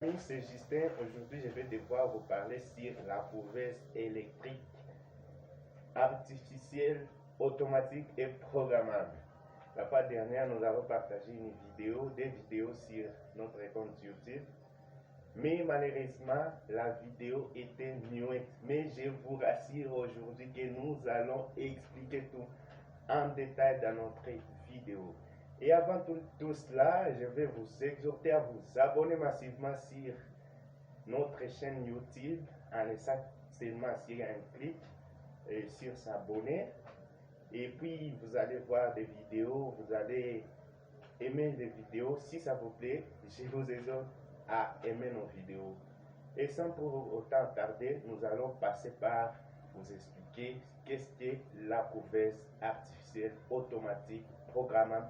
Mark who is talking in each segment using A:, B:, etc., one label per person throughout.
A: C'est Justin. Aujourd'hui, je vais devoir vous parler sur la couveuse électrique artificielle, automatique et programmable. La fois dernière, nous avons partagé des vidéos sur notre compte YouTube. Mais malheureusement, la vidéo était muette. Mais je vous rassure aujourd'hui que nous allons expliquer tout en détail dans notre vidéo. Et avant tout cela, je vais vous exhorter à vous abonner massivement sur notre chaîne YouTube en laissant seulement sur un clic sur s'abonner. Et puis vous allez voir des vidéos, vous allez aimer les vidéos. Si ça vous plaît, je vous exhorte à aimer nos vidéos. Et sans pour autant tarder, nous allons passer par vous expliquer qu'est-ce que la couveuse artificielle automatique programmable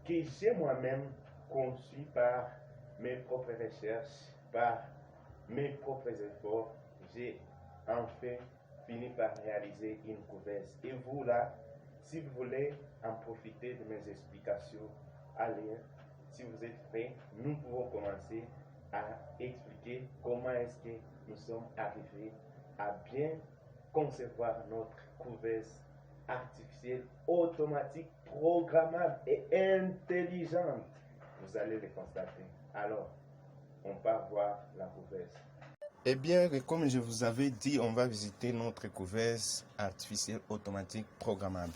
A: que j'ai moi-même conçu par mes propres recherches, par mes propres efforts. J'ai enfin fini par réaliser une couveuse. Et vous là, si vous voulez en profiter de mes explications, allez, si vous êtes prêts, nous pouvons commencer à expliquer comment est-ce que nous sommes arrivés à bien concevoir notre couveuse artificielle, automatique, programmable et intelligente. Vous allez le constater. Alors, on part voir la couveuse.
B: Eh bien, comme je vous avais dit, on va visiter notre couveuse artificielle automatique programmable.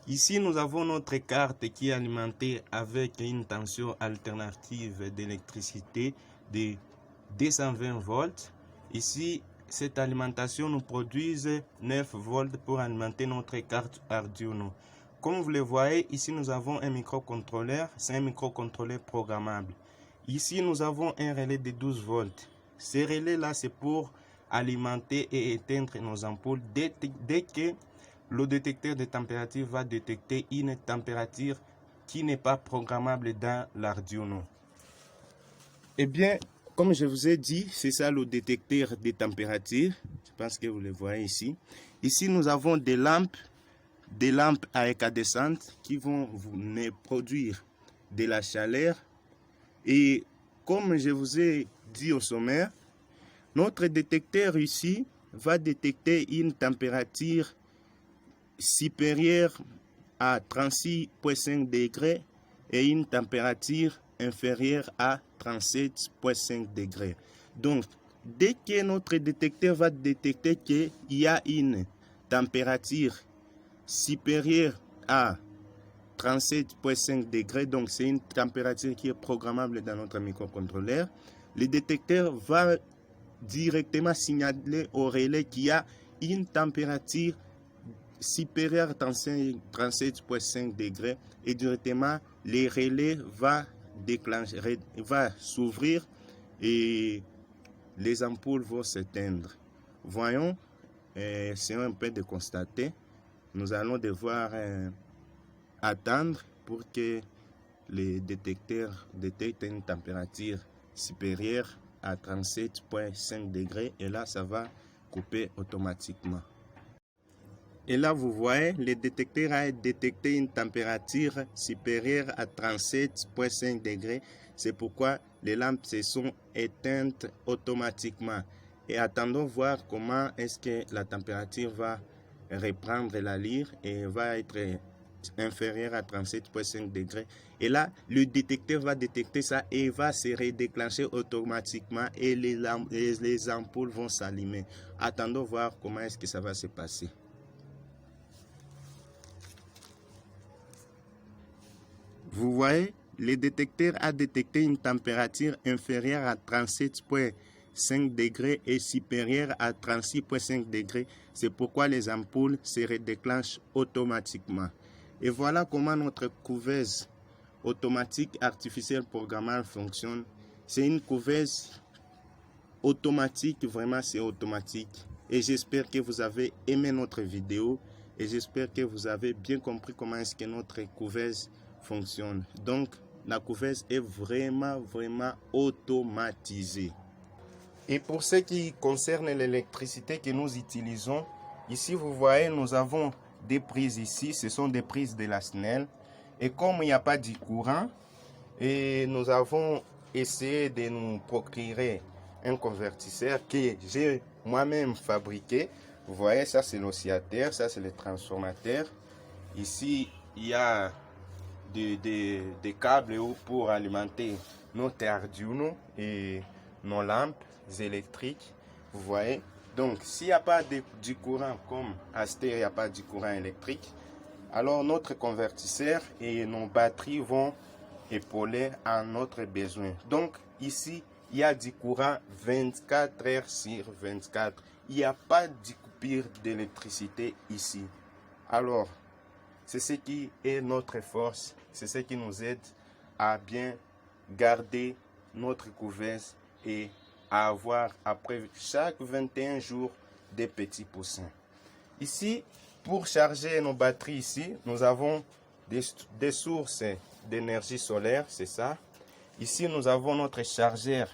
B: Ici, nous avons notre carte qui est alimentée avec une tension alternative d'électricité de 220 volts. Ici, cette alimentation nous produit 9 volts pour alimenter notre carte Arduino. Comme vous le voyez, ici nous avons un microcontrôleur, c'est un microcontrôleur programmable. Ici, nous avons un relais de 12 volts. Ce relais-là, c'est pour alimenter et éteindre nos ampoules dès que le détecteur de température va détecter une température qui n'est pas programmable dans l'Arduino. Eh bien, comme je vous ai dit, c'est ça le détecteur de température. Je pense que vous le voyez ici. Ici, nous avons des lampes à incandescentes qui vont vous produire de la chaleur. Et comme je vous ai dit au sommaire, notre détecteur ici va détecter une température supérieure à 36,5 degrés et une température inférieure à 37,5 degrés. Donc, dès que notre détecteur va détecter qu'il y a une température supérieure à 37,5 degrés, donc c'est une température qui est programmable dans notre microcontrôleur, le détecteur va directement signaler au relais qu'il y a une température supérieure à 37,5 degrés et directement le relais va s'ouvrir et les ampoules vont s'éteindre. Voyons, c'est un peu de constater. Nous allons devoir attendre pour que le détecteur détecte une température supérieure à 37,5 degrés et là ça va couper automatiquement. Et là vous voyez, le détecteur a détecté une température supérieure à 37,5 degrés. C'est pourquoi les lampes se sont éteintes automatiquement. Et attendons voir comment est-ce que la température va reprendre l'allure et va être inférieure à 37,5 degrés. Et là, le détecteur va détecter ça et va se redéclencher automatiquement et les ampoules vont s'allumer. Attendons voir comment est-ce que ça va se passer. Vous voyez, le détecteur a détecté une température inférieure à 37,5 degrés et supérieure à 36,5 degrés. C'est pourquoi les ampoules se redéclenchent automatiquement. Et voilà comment notre couveuse automatique artificielle programmable fonctionne. C'est une couveuse automatique, vraiment c'est automatique. Et j'espère que vous avez aimé notre vidéo et j'espère que vous avez bien compris comment est-ce que notre couveuse fonctionne. Donc la couveuse est vraiment automatisée. Et pour ce qui concerne l'électricité que nous utilisons, ici vous voyez nous avons des prises ici, ce sont des prises de la SNEL. Et comme il n'y a pas de courant, et nous avons essayer de nous procurer un convertisseur que j'ai moi-même fabriqué. Vous voyez, ça c'est l'oscillateur, ça c'est le transformateur. Ici, il y a des câbles pour alimenter notre Arduino et nos lampes électriques. Vous voyez, donc s'il n'y a pas du courant, comme à Aster, il n'y a pas du courant électrique, alors notre convertisseur et nos batteries vont épauler à notre besoin. Donc ici, il y a du courant 24 heures sur 24. Il n'y a pas de coupure d'électricité ici. Alors, c'est ce qui est notre force, c'est ce qui nous aide à bien garder notre couvercle et à avoir après chaque 21 jours des petits poussins. Ici, pour charger nos batteries ici, nous avons des sources d'énergie solaire, c'est ça. Ici, nous avons notre chargeur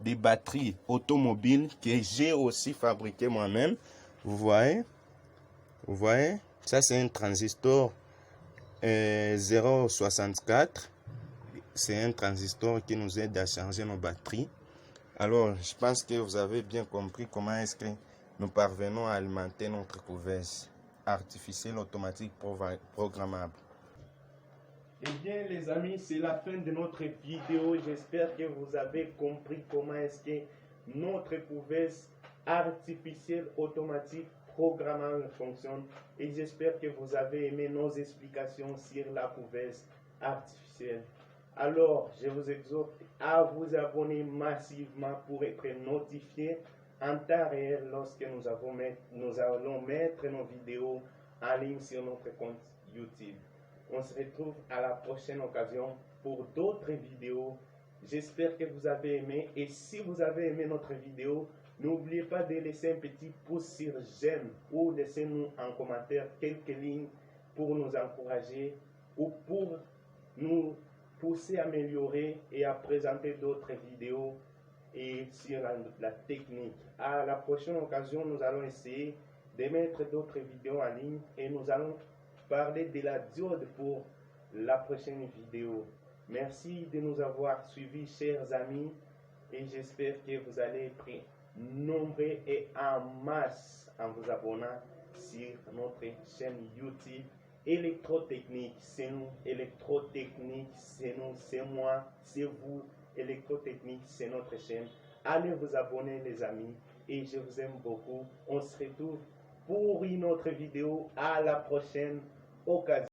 B: des batteries automobiles que j'ai aussi fabriqué moi-même. Vous voyez, ça c'est un transistor 0,64. C'est un transistor qui nous aide à charger nos batteries. Alors, je pense que vous avez bien compris comment est-ce que nous parvenons à alimenter notre couvercle artificiel automatique programmable.
A: Eh bien les amis, c'est la fin de notre vidéo. J'espère que vous avez compris comment est-ce que notre couvercle artificiel automatique programmable fonctionne. Et j'espère que vous avez aimé nos explications sur la couvercle artificielle. Alors, je vous exhorte à vous abonner massivement pour être notifié en temps réel lorsque nous allons mettre nos vidéos en ligne sur notre compte YouTube. On se retrouve à la prochaine occasion pour d'autres vidéos. J'espère que vous avez aimé. Et si vous avez aimé notre vidéo, n'oubliez pas de laisser un petit pouce sur j'aime ou laissez-nous en commentaire quelques lignes pour nous encourager ou pour nous pousser à améliorer et à présenter d'autres vidéos et sur la technique. À la prochaine occasion, nous allons essayer de mettre d'autres vidéos en ligne et nous allons parler de la diode pour la prochaine vidéo. Merci de nous avoir suivis, chers amis, et j'espère que vous allez être nombreux et en masse en vous abonnant sur notre chaîne YouTube Électrotechnique. C'est nous, Électrotechnique, c'est nous, c'est moi, c'est vous. Électrotechnique, c'est notre chaîne. Allez vous abonner les amis, et je vous aime beaucoup. On se retrouve pour une autre vidéo à la prochaine occasion.